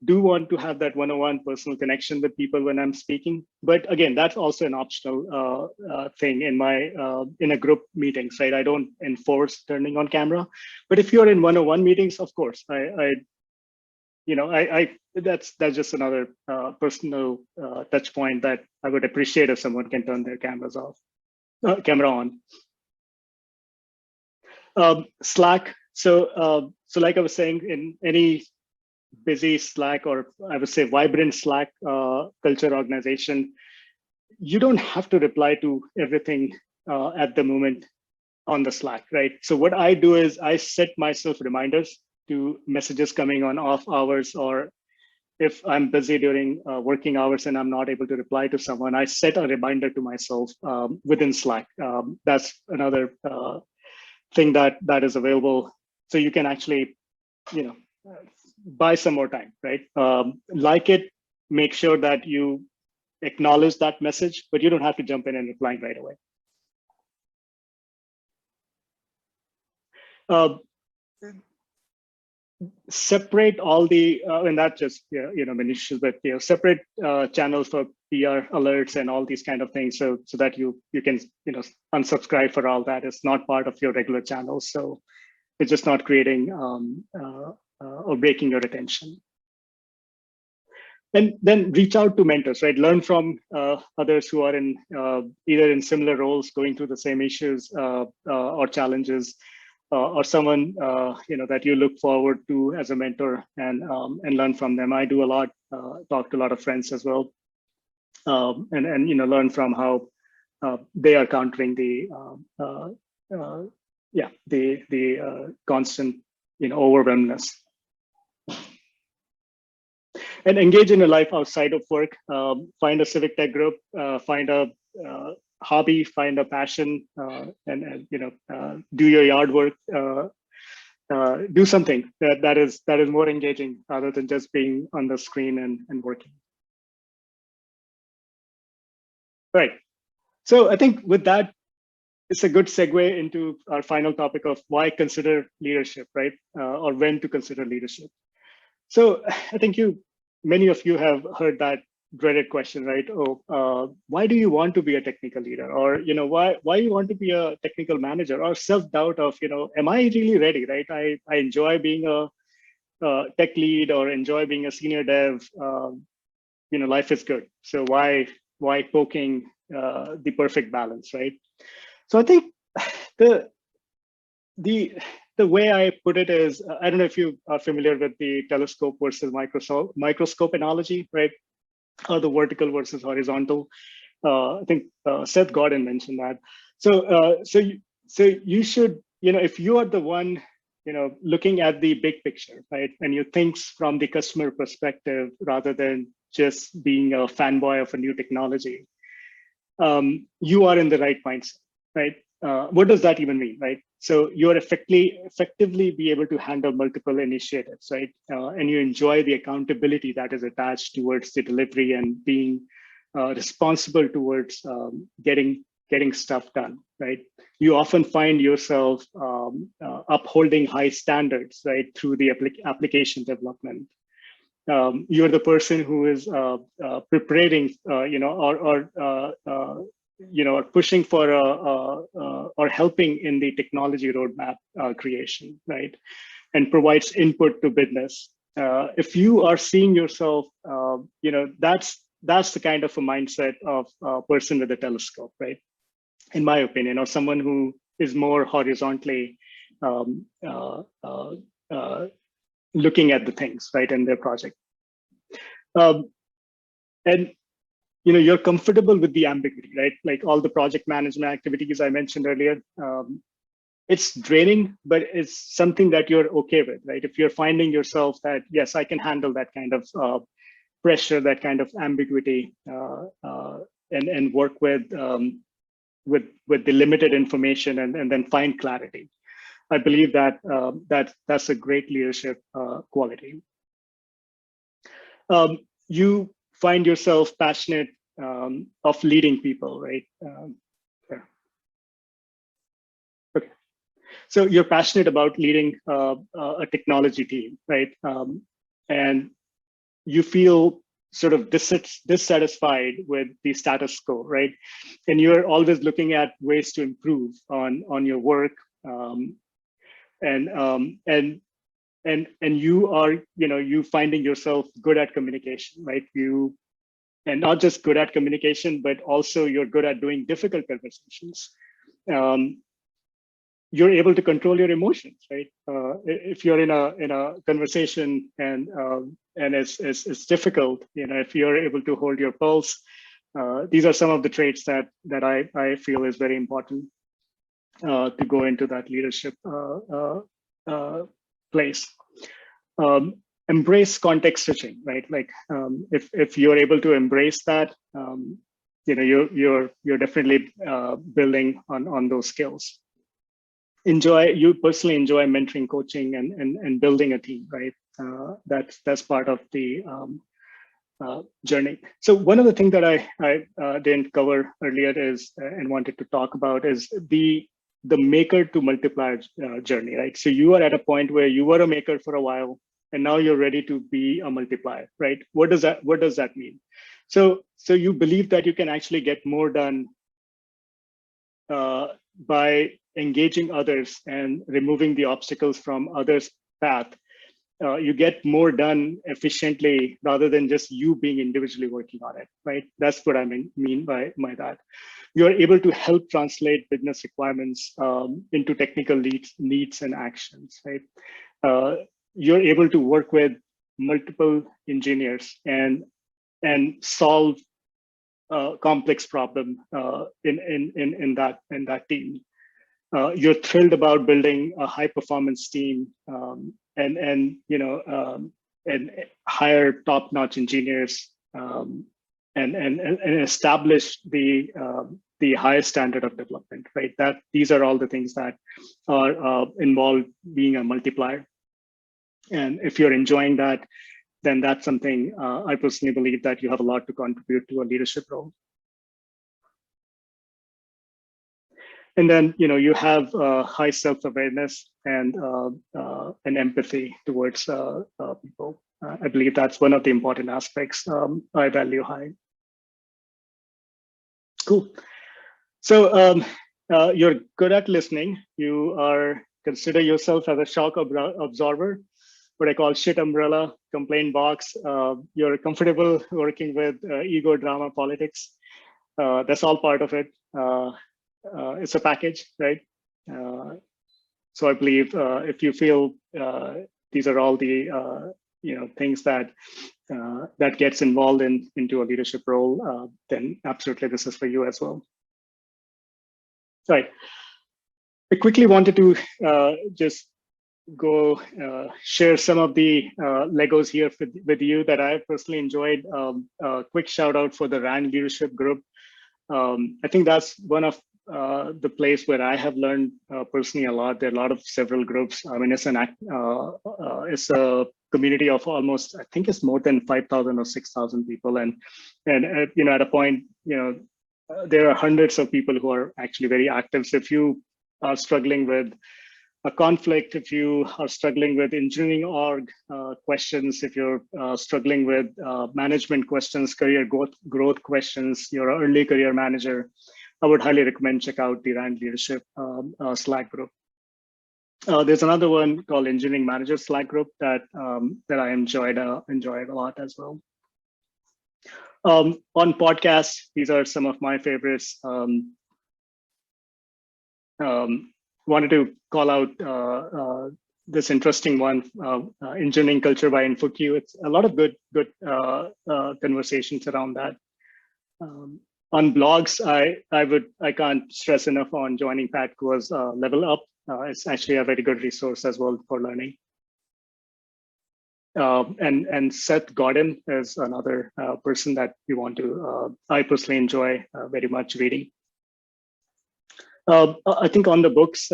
do want to have that one-on-one personal connection with people when I'm speaking. But again, that's also an optional thing in my in a group meetings, right? I don't enforce turning on camera, but if you're in one-on-one meetings, of course, that's just another personal touch point that I would appreciate if someone can turn their camera on. Slack. So like I was saying, in any busy Slack, or I would say vibrant Slack culture organization, you don't have to reply to everything at the moment on the Slack, right? So what I do is I set myself reminders to messages coming on off hours, or if I'm busy during working hours and I'm not able to reply to someone, I set a reminder to myself within Slack. That's another thing that is available. So you can actually, buy some more time, right? Like it, make sure that you acknowledge that message, but you don't have to jump in and replying right away. Separate all the, and that just, minutiae, but separate channels for PR alerts and all these kind of things, so that you can, unsubscribe for all that. It's not part of your regular channels, so it's just not creating or breaking your attention. And then reach out to mentors, right? Learn from others who are in either in similar roles, going through the same issues or challenges, or someone that you look forward to as a mentor, and learn from them. I do a lot, talk to a lot of friends as well, and learn from how they are countering the constant overwhelmingness. And engage in a life outside of work. Find a civic tech group, find a hobby, find a passion, and do your yard work. Do something that is more engaging rather than just being on the screen and working. All right. So I think with that, it's a good segue into our final topic of why consider leadership, right? Or when to consider leadership. So I think many of you have heard that dreaded question, right? Why do you want to be a technical leader? Or, why you want to be a technical manager? Or self-doubt of, am I really ready, right? I enjoy being a tech lead or enjoy being a senior dev. Life is good. So why poking the perfect balance, right? So I think the way I put it is, I don't know if you are familiar with the telescope versus microscope analogy, right? Or the vertical versus horizontal. I think Seth Godin mentioned that. So you should, if you are the one, looking at the big picture, right? And you think from the customer perspective rather than just being a fanboy of a new technology, you are in the right mindset, right? what does that even mean, right? So you're effectively be able to handle multiple initiatives, right? And you enjoy the accountability that is attached towards the delivery and being responsible towards getting stuff done, right? You often find yourself upholding high standards, right, through the application development. You're the person who is preparing, or pushing for or helping in the technology roadmap creation, right, and provides input to business. If you are seeing yourself, that's the kind of a mindset of a person with a telescope, right? In my opinion, or someone who is more horizontally looking at the things, right, in their project. And you're comfortable with the ambiguity, right? Like all the project management activities I mentioned earlier. It's draining, but it's something that you're okay with, right? If you're finding yourself that, yes, I can handle that kind of pressure, that kind of ambiguity, and work with the limited information and then find clarity. I believe that that's a great leadership quality. You find yourself passionate of leading people, right? Okay. So you're passionate about leading a technology team, right? And you feel sort of dissatisfied with the status quo, right? And you're always looking at ways to improve on your work, and you are, you finding yourself good at communication, right? And not just good at communication, but also you're good at doing difficult conversations. You're able to control your emotions, right? If you're in a conversation and it's difficult, if you're able to hold your pulse, these are some of the traits that I feel is very important to go into that leadership place. Embrace context switching, right? Like if you're able to embrace that, you're definitely building on those skills. You personally enjoy mentoring, coaching, and building a team, right? That's part of the journey. So one of the things that I didn't cover earlier is and wanted to talk about is the maker to multiplier journey, right? So you are at a point where you were a maker for a while, and now you're ready to be a multiplier, right? What does that mean? So you believe that you can actually get more done by engaging others and removing the obstacles from others' path. You get more done efficiently rather than just you being individually working on it, right? That's what I mean by that. You're able to help translate business requirements into technical needs and actions, right? You're able to work with multiple engineers and solve a complex problem in that team. You're thrilled about building a high performance team and hire top-notch engineers and establish the highest standard of development, right? These are all the things that are involved being a multiplier. And if you're enjoying that, then that's something I personally believe that you have a lot to contribute to a leadership role. And then you have high self-awareness and empathy towards people. I believe that's one of the important aspects I value high. Cool. So you're good at listening. You consider yourself as a shock absorber, what I call shit umbrella, complaint box. You're comfortable working with ego, drama, politics. That's all part of it. It's a package, right? So I believe if you feel these are all the things that gets involved into a leadership role, then absolutely this is for you as well. Right. I quickly wanted to just go share some of the Legos here with you that I personally enjoyed. A quick shout out for the RAND leadership group. I think that's one of the place where I have learned personally a lot. There are a lot of several groups. I mean, it's a community of almost, I think it's more than 5,000 or 6,000 people. And at a point, there are hundreds of people who are actually very active. So if you are struggling with a conflict, if you are struggling with engineering org questions, if you're struggling with management questions, career growth questions, you're an early career manager, I would highly recommend check out the Rand Leadership Slack group. There's another one called Engineering Manager Slack group that I enjoyed a lot as well. On podcasts, these are some of my favorites. Wanted to call out this interesting one, Engineering Culture by InfoQ. It's a lot of good conversations around that. On blogs, I can't stress enough on joining Pat Kua's Level Up. It's actually a very good resource as well for learning. And Seth Godin is another person that we want to, I personally enjoy very much reading. I think on the books,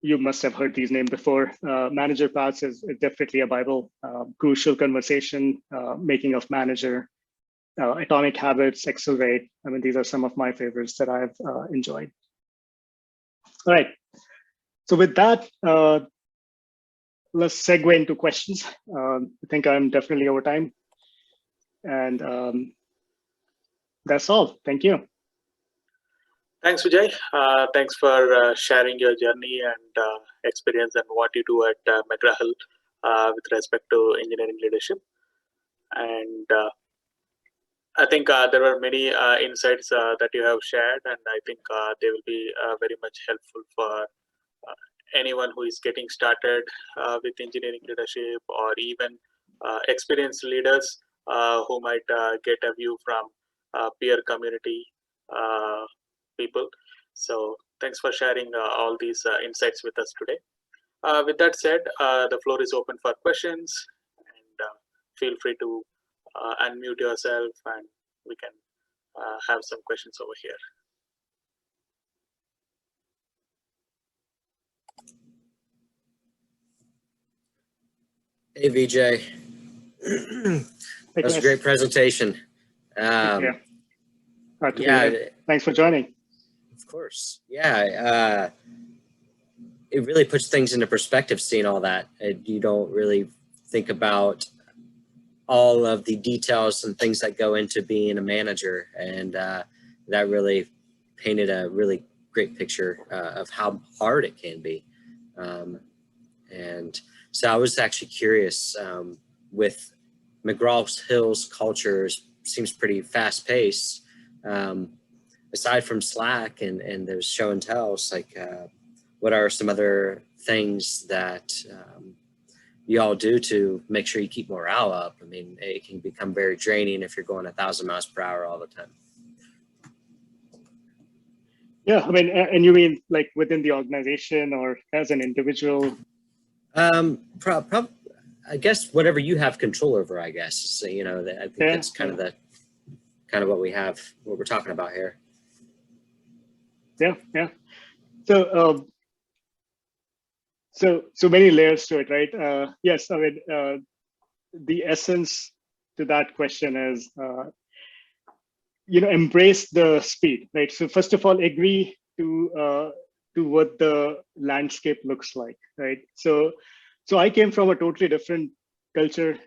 you must have heard these names before. Manager Paths is definitely a Bible. Crucial Conversation, Making of Manager, Atomic Habits, Accelerate. I mean, these are some of my favorites that I've enjoyed. All right. So with that, let's segue into questions. I think I'm definitely over time. And that's all. Thank you. Thanks, Vijay. Thanks for sharing your journey and experience and what you do at McGraw Hill with respect to engineering leadership. And I think there were many insights that you have shared, and I think they will be very much helpful for anyone who is getting started with engineering leadership, or even experienced leaders who might get a view from peer community people. So thanks for sharing all these insights with us today. With that said, the floor is open for questions, and feel free to unmute yourself and we can have some questions over here. Hey, Vijay. That was a great presentation. Yeah. Yeah. Thanks for joining. Of course. Yeah. It really puts things into perspective, seeing all that. You don't really think about all of the details and things that go into being a manager. And that really painted a really great picture of how hard it can be. And so I was actually curious, with McGraw Hill's culture seems pretty fast paced. Aside from Slack and those show and tells, like what are some other things that you all do to make sure you keep morale up? I mean, it can become very draining if you're going 1,000 miles per hour all the time. Yeah, I mean, and you mean like within the organization or as an individual? I guess whatever you have control over, I guess. So, I think that's kind of what we're talking about here. Yeah. So many layers to it, right? Yes, I mean, the essence to that question is, embrace the speed, right? So first of all, agree to what the landscape looks like, right? So I came from a totally different culture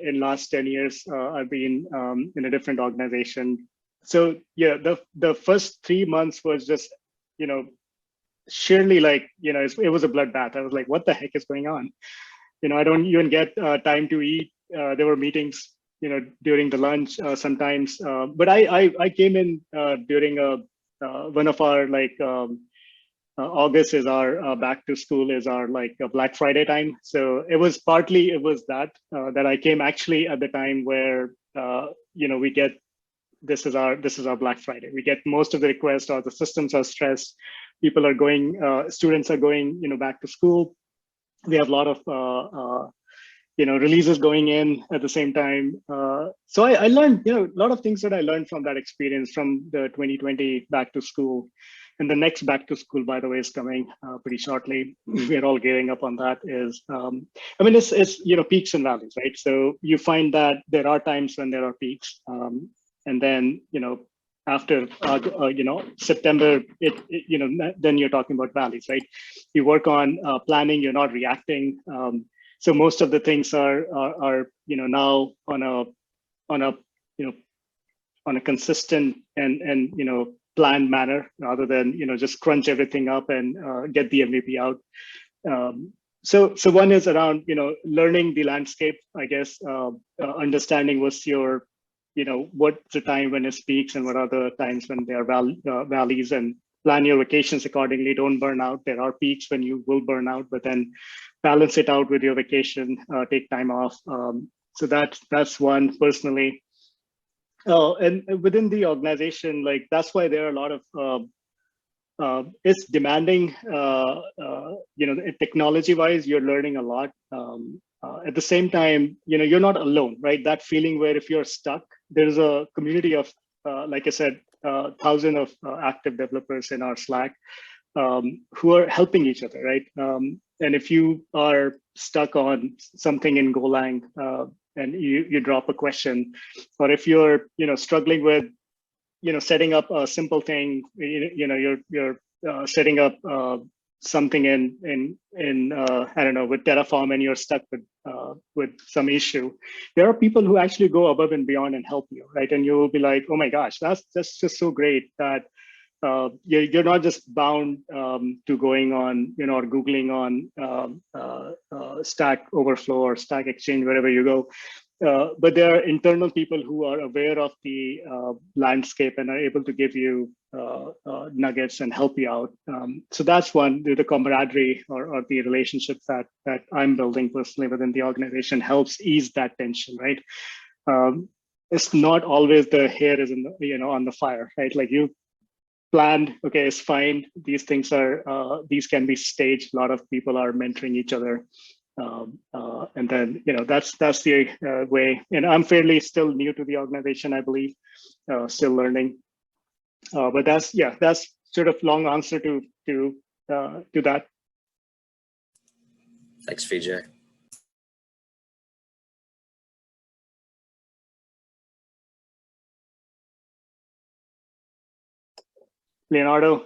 in last 10 years. I've been in a different organization. So yeah, the first 3 months was just, surely like, it was a bloodbath. I was like, what the heck is going on? I don't even get time to eat. There were meetings, during the lunch sometimes. But I came in during one of our August is our back to school is our Black Friday time. So it was that I came actually at the time where we get this is our Black Friday. We get most of the requests, or the systems are stressed. People are going, students are going back to school. We have a lot of releases going in at the same time. So I learned, a lot of things that I learned from that experience from the 2020 back to school. And the next back to school, by the way, is coming pretty shortly. We're all gearing up on that. It's peaks and valleys, right? So you find that there are times when there are peaks, and then after September, then you're talking about valleys, right? You work on planning. You're not reacting. So most of the things are now on a consistent and planned manner, rather than just crunch everything up and get the MVP out. So one is around learning the landscape, I guess, understanding what's your what's the time when it peaks and what are the times when there are valleys, and plan your vacations accordingly. Don't burn out. There are peaks when you will burn out, but then balance it out with your vacation, take time off. So that's one personally. And within the organization, like that's why there are a lot of it's demanding. Technology wise, you're learning a lot. At the same time, you're not alone, right? That feeling where if you're stuck, there's a community of, like I said, 1,000 of active developers in our Slack who are helping each other, right? And if you are stuck on something in Golang and you drop a question, or if you're struggling with setting up a simple thing, you're setting up something in I don't know, with Terraform, and you're stuck with some issue, there are people who actually go above and beyond and help you, right? And you'll be like, oh my gosh, that's just so great that you're not just bound to going on, or Googling on Stack Overflow or Stack Exchange, wherever you go. But there are internal people who are aware of the landscape and are able to give you nuggets and help you out. So that's one, the camaraderie or the relationships that I'm building personally within the organization helps ease that tension, right? It's not always the hair is in the, on the fire, right? Like you planned, okay, it's fine. These things are, these can be staged. A lot of people are mentoring each other. And then, that's the way. And I'm fairly still new to the organization, I believe, still learning. But that's sort of long answer to that. Thanks, Vijay. Leonardo.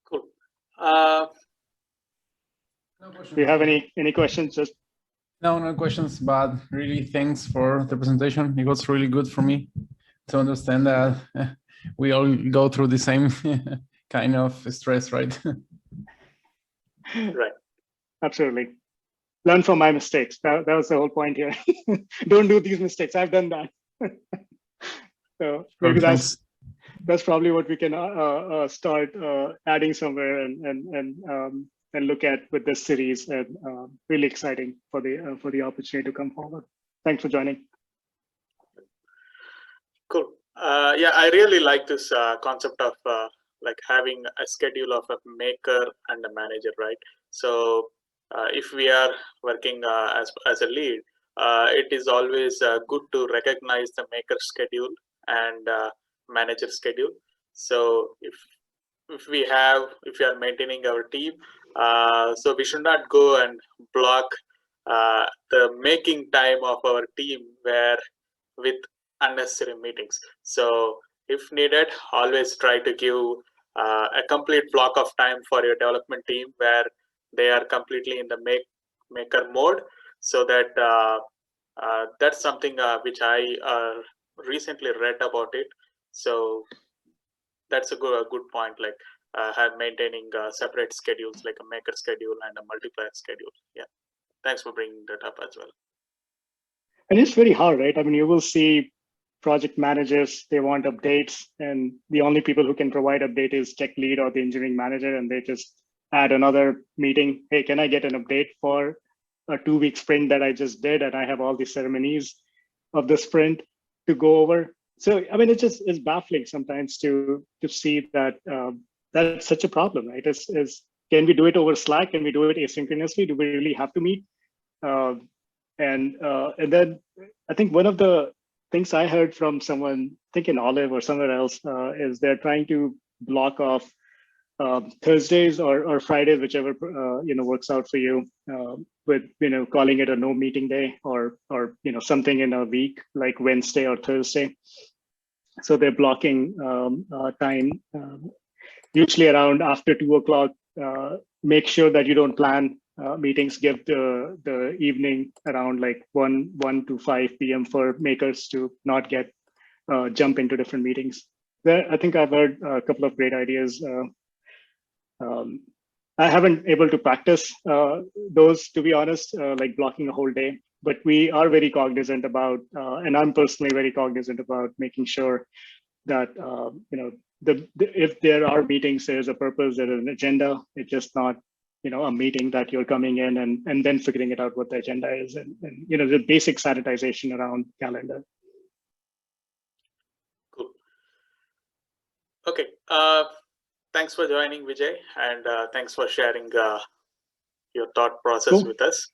Cool. No questions. Do you have any questions? Just no questions, but really thanks for the presentation. It was really good for me to understand that we all go through the same kind of stress, right? Right. Absolutely. Learn from my mistakes. That was the whole point here. Don't do these mistakes. I've done that. So maybe that's probably what we can start adding somewhere and look at with this series, and really exciting for the opportunity to come forward. Thanks for joining. Cool. Yeah, I really like this concept of like having a schedule of a maker and a manager, right? So if we are working as a lead, it is always good to recognize the maker schedule and manager schedule. So if we are maintaining our team, so we should not go and block the making time of our team with unnecessary meetings. So if needed, always try to give a complete block of time for your development team where they are completely in the maker mode. So that that's something which I recently read about it. So that's a good point, like maintaining separate schedules, like a maker schedule and a multiplier schedule. Yeah, thanks for bringing that up as well. And it's very hard, right? I mean, you will see project managers, they want updates, and the only people who can provide update is tech lead or the engineering manager, and they just add another meeting. Hey, can I get an update for a 2-week sprint that I just did, and I have all the ceremonies of the sprint to go over? So, I mean, it's baffling sometimes to see that that's such a problem, right? It's can we do it over Slack? Can we do it asynchronously? Do we really have to meet? And then I think one of the things I heard from someone, I think in Olive or somewhere else, is they're trying to block off Thursdays or Fridays, whichever works out for you, with calling it a no meeting day, or something in a week like Wednesday or Thursday. So they're blocking time, usually around after 2 o'clock. Make sure that you don't plan meetings. Give the evening around like 1 to 5 p.m. for makers to not get jump into different meetings. I think I've heard a couple of great ideas. I haven't able to practice those, to be honest, like blocking a whole day, but we are very cognizant about, and I'm personally very cognizant about making sure that, if there are meetings, there's a purpose, there's an agenda. It's just not, a meeting that you're coming in and then figuring it out what the agenda is, and the basic sanitization around calendar. Cool. Okay. Thanks for joining, Vijay, and thanks for sharing your thought process with us.